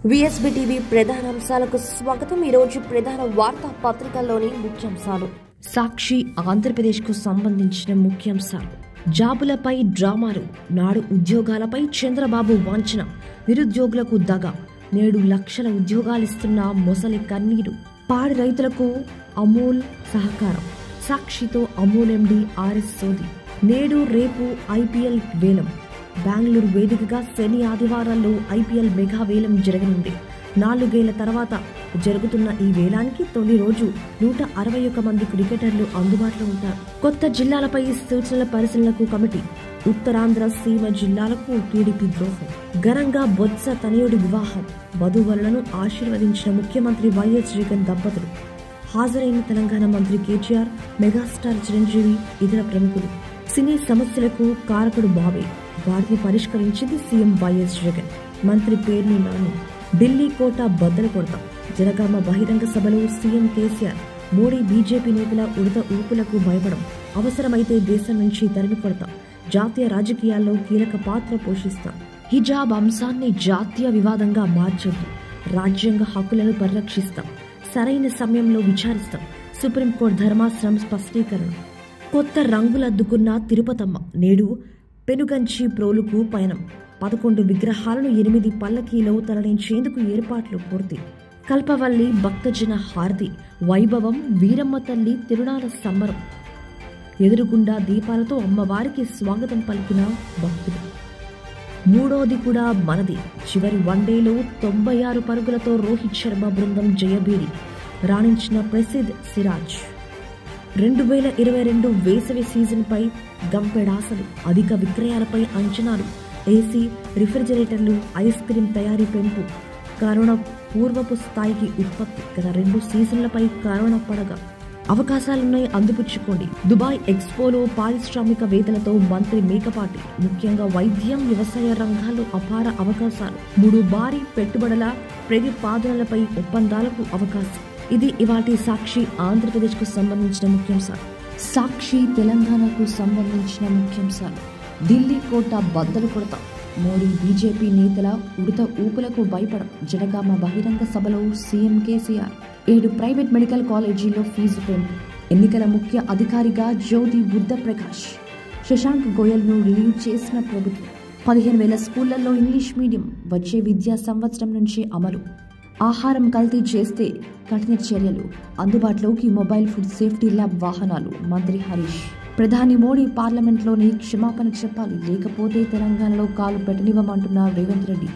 VSB TV ప్రధానాంశాలకు స్వాగతం. ఈరోజు ప్రధాన వార్తా పత్రికల్లోని ముఖ్యాంశాలు. సాక్షి ఆంధ్రప్రదేశ్కు సంబంధించిన ముఖ్యాంశాలు. జాబులపై డ్రామాలు. నాడు ఉద్యోగాలపై చంద్రబాబు వాంఛన. నిరుద్యోగులకు దగ. నేడు లక్షల ఉద్యోగాలిస్తున్న మొసలి కన్నీరు. పాడి రైతులకు అమూల్ సహకారం. సాక్షితో అమూల్ ఎండీ ఆర్ఎస్ సోది. నేడు రేపు ఐపీఎల్ వేలం. బెంగళూరు వేదికగా శని ఆదివారాల్లో ఐపీఎల్ మెగా వేలం జరగనుంది. 4 ఏళ్ల తర్వాత జరుగుతున్న ఈ వేలానికి తొలి రోజు 161 మంది క్రికెటర్లు అందుబాటులో ఉంటారు. కొత్త జిల్లాలపై సూచనల పరిశీలనకు కమిటీ. ఉత్తరాంధ్ర సీమ జిల్లాలకు టీడీపీ ద్రోహం. ఘనంగా బొత్స తనయుడి వివాహం. వధూవరులను ఆశీర్వదించిన ముఖ్యమంత్రి వైఎస్ జగన్ దంపతులు. హాజరైన తెలంగాణ మంత్రి కేటీఆర్, మెగాస్టార్ చిరంజీవి, ఇతర ప్రముఖులు. సినీ సమస్యలకు కారకుడు బాబే. వాటిని పరిష్కరించింది సీఎం వైఎస్ జగన్. మంత్రి పేర్ని నాని. ఢిల్లీ కోట బద్దలు కొడతాం. జనగామ బహిరంగ సభలో సీఎం కేసీఆర్. మోడీ బీజేపీ నేతల ఉడత ఊపులకు భయపడం. అవసరమైతే దేశం నుంచి తరిమి కొడతాం. జాతీయ రాజకీయాల్లో కీలక పాత్ర పోషిస్తాం. హిజాబ్ అంశాన్ని జాతీయ వివాదంగా మార్చొద్దు. రాజ్యాంగ హక్కులను పరిరక్షిస్తాం. సరైన సమయంలో విచారిస్తాం. సుప్రీంకోర్టు ధర్మాసనం స్పష్టీకరణ. కొత్త రంగులద్దుకున్న తిరుపతమ్మ. నేడు పెనుగంచి ప్రోలుకు పయనం. 11 విగ్రహాలను 8 పల్లకీలో తరలించేందుకు ఏర్పాట్లు పూర్తి. కల్పవల్లి భక్తజన హారతి. వైభవం. వీరమ్మ తల్లి తిరునాళ్ల సంబరం. ఎదురుగుండా దీపాలతో అమ్మవారికి స్వాగతం పలికిన భక్తులు. మూడోది కూడా మనది. చివరి వన్డేలో 96 పరుగులతో రోహిత్ శర్మ బృందం జయభేరి. రాణించిన ప్రసిద్ సిరాజ్. 2022 వేసవి సీజన్పై గంపెడాసలు. అధిక విక్రయాలపై అంచనాలు. ఏసీ, రిఫ్రిజిరేటర్లు, ఐస్ క్రీం తయారీ పెంపు. కరోనా పూర్వపు స్థాయికి ఉత్పత్తి. గత 2 సీజన్లపై కరోనా పడగ. అవకాశాలున్నాయి, అందిపుచ్చుకోండి. దుబాయ్ ఎక్స్పోలో పారిశ్రామికవేత్తలతో మంత్రి మేకపాటి. ముఖ్యంగా వైద్యం, వ్యవసాయ రంగాల్లో అపార అవకాశాలు. 3 భారీ పెట్టుబడుల ప్రతిపాదనలపై ఒప్పందాలకు అవకాశం. ఇది ఇవాటి సాక్షి ఆంధ్రప్రదేశ్కు సంబంధించిన ముఖ్యాంశాలు. సాక్షి తెలంగాణకు సంబంధించిన ముఖ్యాంశాలు. ఢిల్లీ కోట బద్దలు కొడతాం. మోడీ బీజేపీ నేతల ఉడత ఊపులకు భయపడం. జనగామ బహిరంగ సభలో సీఎం కేసీఆర్. 7 ప్రైవేట్ మెడికల్ కాలేజీల్లో ఫీజు పెంపు. ఎన్నికల ముఖ్య అధికారిగా జ్యోతి బుద్ధ ప్రకాష్. శశాంక్ గోయల్ను రిలీవ్ చేసిన ప్రభుత్వం. 15,000 స్కూళ్లలో ఇంగ్లీష్ మీడియం వచ్చే విద్యా సంవత్సరం నుంచి అమలు. ఆహారం కల్తీ చేస్తే కఠిన చర్యలు. అందుబాటులోకి మొబైల్ ఫుడ్ సేఫ్టీ ల్యాబ్ వాహనాలు. మంత్రి హరీష్. ప్రధాని మోడీ పార్లమెంట్లోని క్షమాపణ చెప్పాలి, లేకపోతే తెలంగాణలో కాలు పెట్టనివ్వమంటున్న రేవంత్ రెడ్డి.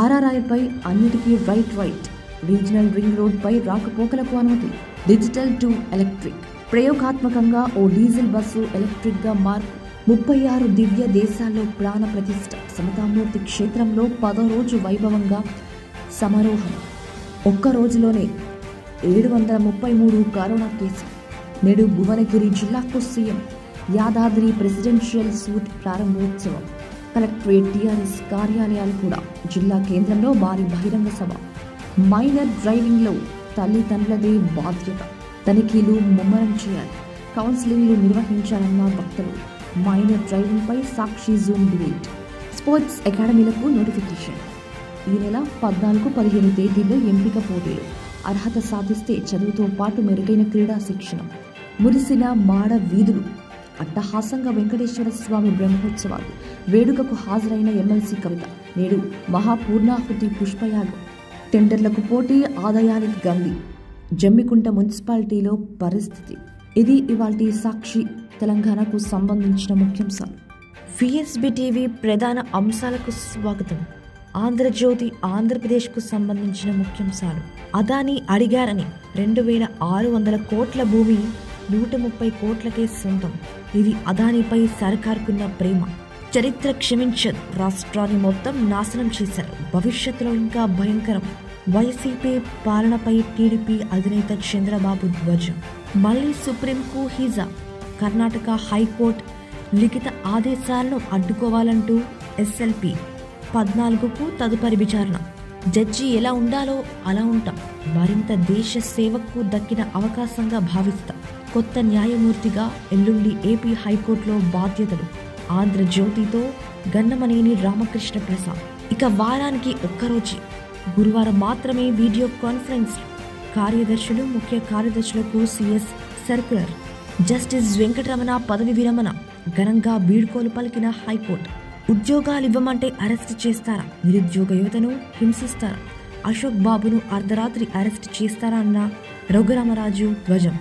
ఆర్ఆర్ఐపై అన్నిటికీ రైట్. రీజనల్ రింగ్ రోడ్ పై రాకపోకలకు అనుమతి. Digital to electric. ప్రయోగాత్మకంగా ఓ డీజిల్ బస్సు ఎలక్ట్రిక్ గా మార్పు. 36 దివ్య దేశాల్లో ప్రాణ ప్రతిష్ఠ. సమతామూర్తి క్షేత్రంలో 10వ రోజు వైభవంగా సమారోహం. ఒక్క రోజులోనే 733 కరోనా కేసులు. నేడు భువనగిరి జిల్లాకు సీఎం. యాదాద్రి ప్రెసిడెన్షియల్ సూట్ ప్రారంభోత్సవం. కలెక్టరేట్, టీఆర్ఎస్ కార్యాలయాలు కూడా. జిల్లా కేంద్రంలో భారీ బహిరంగ సభ. మైనర్ డ్రైవింగ్లో తల్లిదండ్రులదే బాధ్యత. తనిఖీలు ముమ్మరం చేయాలి. కౌన్సిలింగ్లు నిర్వహించాలన్న వక్తలు. మైనర్ డ్రైవింగ్ పై సాక్షి జూమ్ డిబేట్. స్పోర్ట్స్ అకాడమీలకు నోటిఫికేషన్. ఈ నెల 14-15 తేదీల్లో ఎంపిక పోటీలు. అర్హత సాధిస్తే చదువుతో పాటు మెరుగైన క్రీడా శిక్షణ. మురిసిన మాడ వీధులు. అట్టహాసంగా వెంకటేశ్వర స్వామి బ్రహ్మోత్సవాలు. వేడుకకు హాజరైన ఎమ్మెల్సీ కవిత. నేడు మహాపూర్ణాహుతి పుష్పయాగం. టెండర్లకు పోటీ, ఆదాయానికి గండి. జమ్మికుంట మున్సిపాలిటీలో పరిస్థితి. ఇది ఇవాల్టి సాక్షి తెలంగాణకు సంబంధించిన ముఖ్యాంశాలు. విఎస్బి టీవీ ప్రధాన అంశాలకు స్వాగతం. ఆంధ్రజ్యోతి ఆంధ్రప్రదేశ్కు సంబంధించిన ముఖ్యాంశాలు. అదానీ అడిగారని 2,600 కోట్ల భూమి 130 కోట్లకే సొంతం. ఇది అదానీపై సర్కార్కున్న ప్రేమ. చరిత్ర క్షమించదు. రాష్ట్రాన్ని మొత్తం నాశనం చేశారు. భవిష్యత్తులో ఇంకా భయంకరం. వైసీపీ పాలనపై టీడీపీ అధినేత చంద్రబాబు ధ్వజం. మళ్లీ సుప్రీంకు హిజా. కర్ణాటక హైకోర్టు లిఖిత ఆదేశాలను అడ్డుకోవాలంటూ ఎస్ఎల్పీ 14కు తదుపరి విచారణ. జడ్జి ఎలా ఉండాలో అలా ఉంటాం. మరింత దేశ సేవకు దక్కిన అవకాశంగా భావిస్తాం. కొత్త న్యాయమూర్తిగా ఎల్లుండి ఏపీ హైకోర్టులో బాధ్యతలు. ఆంధ్రజ్యోతితో గన్నమనేని రామకృష్ణ ప్రసాద్. ఇక వారానికి ఒక్కరోజు గురువారం మాత్రమే వీడియో కాన్ఫరెన్స్. కార్యదర్శులు, ముఖ్య కార్యదర్శులకు సీఎస్ సర్క్యులర్. జస్టిస్ వెంకటరమణ పదవి విరమణ. ఘనంగా వీడ్కోలు పలికిన హైకోర్టు. ఉద్యోగాలు ఇవ్వమంటే అరెస్ట్ చేస్తారా? నిరుద్యోగ యువతను హింసిస్తారా? అశోక్ బాబును అర్ధరాత్రి అరెస్ట్ చేస్తారా అన్న రఘురామరాజు ధ్వజం.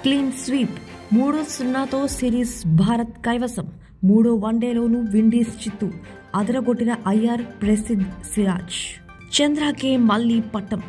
Clean sweep. 3-0తో సిరీస్ భారత్ కైవసం. 3వ వన్డేలోనూ విండీస్ చిత్తు. అదరగొట్టిన అయ్యార్, ప్రసిద్, సిరాజ్. చంద్రకే మళ్లీ పట్టం.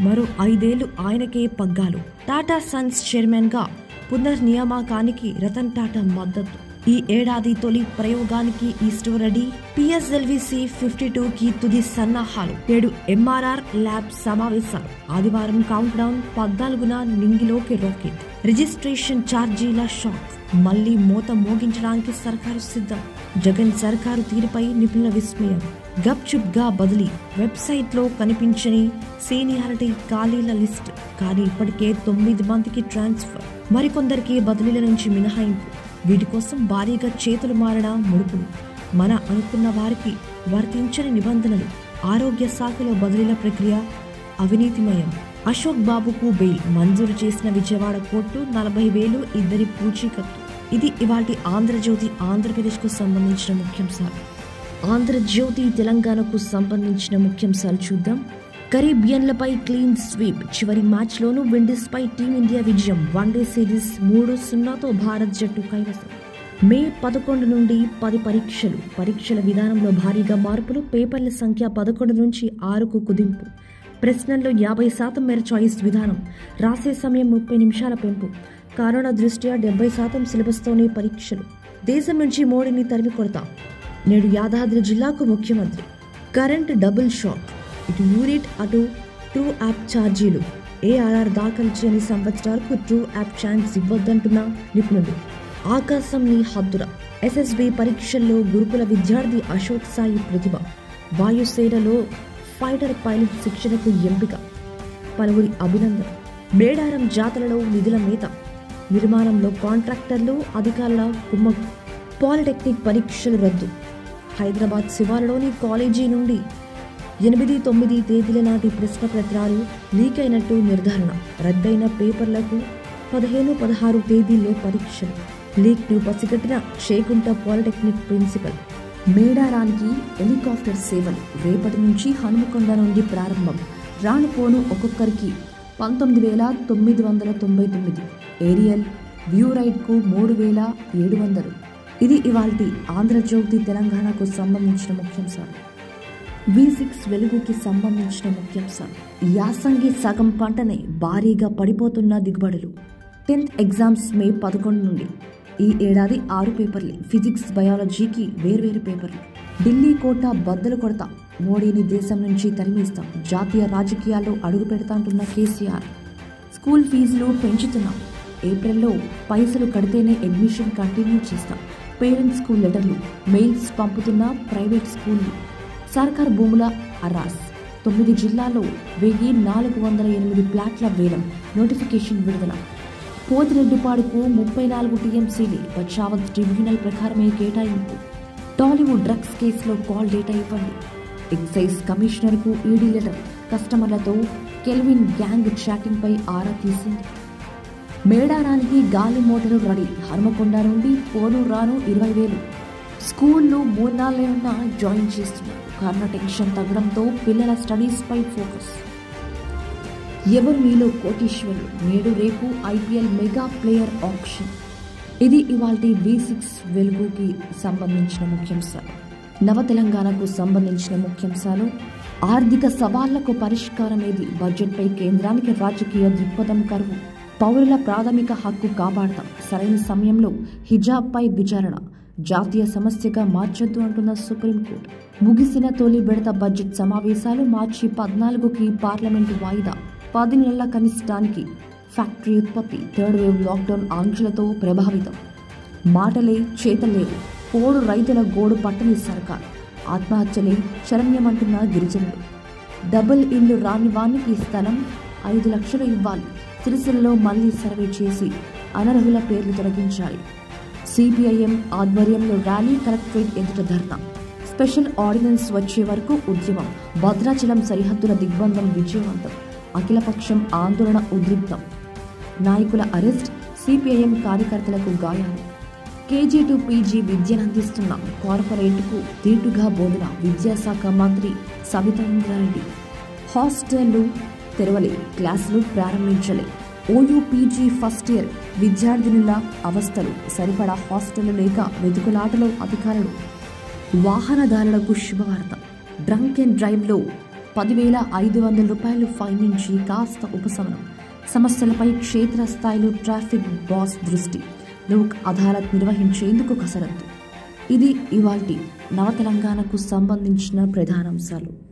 మరో 5 ఏళ్లు ఆయనకే పగ్గాలు. టాటా సన్స్ చైర్మన్ గా పునర్నియామకానికి రతన్ టాటా మద్దతు. ఈ ఏడాది తొలి ప్రయోగానికి ఈస్టో రెడీ. PSLV-C 52కి తుది సన్నాహాలు. 7 MRR ల్యాబ్ సమావేశాలు. ఆదివారం కౌంట్ డౌన్. 14న నింగిలోకి రాకెట్. రిజిస్ట్రేషన్ ఛార్జీల షాక్. మళ్లీ మోత మోగించడానికి సర్కారు సిద్ధం. జగన్ సర్కారు తీరుపై నిపుణుల విస్మయం. గప్చుప్ గా బదిలీ. వెబ్సైట్ లో కనిపించని సీనియారిటీ ఖాళీల లిస్ట్. కానీ ఇప్పటికే 9 మందికి ట్రాన్స్ఫర్. మరికొందరికి బదిలీల నుంచి మినహాయింపు. వీటి కోసం భారీగా చేతులు మారిన ముడుపులు. మన అనుకున్న వారికి వర్తించని నిబంధనలు. ఆరోగ్య శాఖలో బదిలీల ప్రక్రియ అవినీతిమయం. అశోక్ బాబుకు బెయిల్ మంజూరు చేసిన విజయవాడ కోర్టు. 40,000 ఇద్దరి పూచీకత్తు. ఇది ఇవాల్టి ఆంధ్రజ్యోతి ఆంధ్రప్రదేశ్కు సంబంధించిన ముఖ్యాంశాలు. ఆంధ్రజ్యోతి తెలంగాణకు సంబంధించిన ముఖ్యాంశాలు చూద్దాం. కరీబియన్లపై క్లీన్ స్వీప్. చివరి మ్యాచ్లోనూ విండీస్పై టీమిండియా విజయం. వన్డే సిరీస్ 3-0తో భారత్ జట్టు కైవసం. మే 11 నుండి 10 పరీక్షలు. పరీక్షల విధానంలో భారీగా మార్పులు. పేపర్ల సంఖ్య 11 నుంచి 6కు కుదింపు. ప్రశ్నల్లో 50% మేర చాయిస్ విధానం. రాసే సమయం 30 నిమిషాల పెంపు. కరోనా దృష్ట్యా 70% సిలబస్తోనే పరీక్షలు. దేశం నుంచి మోడీని తరిమి కొడతాం. నేడు యాదాద్రి జిల్లాకు ముఖ్యమంత్రి. Current double shock. ఇటు యూనిట్, అటు ట్రూ యాప్ ఛార్జీలు. ఏఆర్ఆర్ దాఖలు చేయని సంవత్సరాలకు ట్రూ యాప్ ఛాన్స్ ఇవ్వద్దంటున్న నిపుణులు. ఆకాశం నీ హద్దురా. SSB పరీక్షల్లో గురుకుల విద్యార్థి అశోక్ సాయి ప్రతిభ. వాయుసేనలో ఫైటర్ పైలట్ శిక్షణకు ఎంపిక. పలువురి అభినందన. మేడారం జాతరలో నిధుల మేత. నిర్మాణంలో కాంట్రాక్టర్లు, అధికారుల కుమ్మక్కు. పాలిటెక్నిక్ పరీక్షలు రద్దు. హైదరాబాద్ శివారులోని కాలేజీ నుండి 8-9 తేదీల నాటి ప్రశ్న పత్రాలు లీక్ అయినట్టు నిర్ధారణ. రద్దయిన పేపర్లకు 15-16 తేదీల్లో పరీక్షలు. లీక్ను పసిగట్టిన చేకుంట పాలిటెక్నిక్ ప్రిన్సిపల్. మేడారానికి హెలికాప్టర్ సేవలు. రేపటి నుంచి హనుమకొండ నుండి ప్రారంభం. రానుపోను ఒక్కొక్కరికి 19,999. ఏరియల్ వ్యూ రైడ్కు 3,700. ఇది ఇవాల్టి ఆంధ్రజ్యోతి తెలంగాణకు సంబంధించిన ముఖ్యాంశాలు. V6 వెలుగుకి సంబంధించిన ముఖ్యాంశాలు. యాసంగి సగం పంటనే భారీగా పడిపోతున్న దిగుబడులు. 10th ఎగ్జామ్స్ మే 11 నుండి. ఈ ఏడాది 6 పేపర్లే. ఫిజిక్స్, బయాలజీకి వేర్వేరు పేపర్లు. ఢిల్లీ కోట బద్దలు కొడతా. మోడీని దేశం నుంచి తరిమేస్తాం. జాతీయ రాజకీయాల్లో అడుగు పెడతాంటున్న కేసీఆర్. స్కూల్ ఫీజులు పెంచుతున్నాం. ఏప్రిల్లో పైసలు కడితేనే అడ్మిషన్ కంటిన్యూ చేస్తాం. పేరెంట్స్కు లెటర్లు, మెయిల్స్ పంపుతున్న ప్రైవేట్ స్కూళ్లు. సర్కార్ భూముల అరాస్. 9 జిల్లాల్లో 1,408 ప్లాట్ల వేలం. నోటిఫికేషన్ విడుదల. పోతిరెడ్డిపాడుకు 34 TMCలు. బచావత్ ట్రిబ్యునల్ ప్రకారమే కేటాయింపు. టాలీవుడ్ డ్రగ్స్ కేసులో కాల్ డేటా ఇవ్వండి. ఎక్సైజ్ కమిషనర్కు ఈడీ లెటర్. కస్టమర్లతో కెల్విన్ గ్యాంగ్ చాటింగ్ పై ఆరా తీసింది. మేడారానికి గాలి మోటారు రెడీ. హనుమకొండ నుండి పోను రాను 20,000. స్కూల్లో 3 నాళ్లే ఉన్నా జాయిన్ చేస్తున్నారు. కరోనా టెన్షన్ తగ్గడంతో పిల్లల స్టడీస్ పై ఫోకస్. ఎవరు మీలో కోటీశ్వరులు? నేడు రేపు IPL మెగా ప్లేయర్ ఆప్షన్. ఇది ఇవాల్టి V6 వెలుగుకి సంబంధించిన ముఖ్యాంశాలు. నవ తెలంగాణకు సంబంధించిన ముఖ్యాంశాలు. ఆర్థిక సవాళ్లకు పరిష్కారమేది? బడ్జెట్పై కేంద్రానికి రాజకీయ దృక్పథం కరువు. పౌరుల ప్రాథమిక హక్కు కాపాడతాం. సరైన సమయంలో హిజాబ్పై విచారణ. జాతీయ సమస్యగా మార్చొద్దు అంటున్న సుప్రీంకోర్టు. ముగిసిన తొలి విడత బడ్జెట్ సమావేశాలు. మార్చి 14కి పార్లమెంటు వాయిదా. 10 నెలల కనిష్టానికి ఫ్యాక్టరీ ఉత్పత్తి. 3rd వేవ్ లాక్డౌన్ ఆంక్షలతో ప్రభావితం. మాటలే చేతలేవు. పోడు రైతుల గోడు పట్టని సర్కార్. ఆత్మహత్యలే శరణ్యమంటున్న గిరిజనులు. డబుల్ ఇల్లు రాని వానికి స్థలం 5 లక్షలు ఇవ్వాలి. సిరిసిల్లలో మళ్లీ సర్వే చేసి అనర్హుల పేర్లు తొలగించాలి. CPIM ఆధ్వర్యంలో ర్యాలీ. కలెక్టరేట్ ఎదుట ధర్నా. స్పెషల్ ఆర్డినెన్స్ వచ్చే వరకు ఉద్యమం. భద్రాచలం సరిహద్దుల దిగ్బంధం విజయవంతం. అఖిలపక్షం ఆందోళన ఉద్రిక్తం. నాయకుల అరెస్ట్, సిపిఐఎం కార్యకర్తలకు గాయాలు. కేజీ టు పీజీ విద్యనందిస్తున్న కార్పొరేట్కు దీటుగా బోధన. విద్యాశాఖ మంత్రి సబితా ఇంద్రారెడ్డి. హాస్టళ్లు తెరవలే, క్లాసులు ప్రారంభించలే. ఓయూపీజీ ఫస్ట్ ఇయర్ విద్యార్థినుల అవస్థలు. సరిపడా హాస్టళ్లు లేక వెతుకులాటలో అధికారులు. వాహనదారులకు శుభవార్త. డ్రంక్ అండ్ డ్రైవ్లో 10,500 రూపాయలు ఫైన్ నుంచి కాస్త ఉపశమనం. సమస్యలపై క్షేత్రస్థాయిలో ట్రాఫిక్ బాస్ దృష్టి. లోక్ అదాలత్ నిర్వహించేందుకు కసరత్తు. ఇది ఇవాల్టి నవ తెలంగాణకు సంబంధించిన ప్రధానాంశాలు.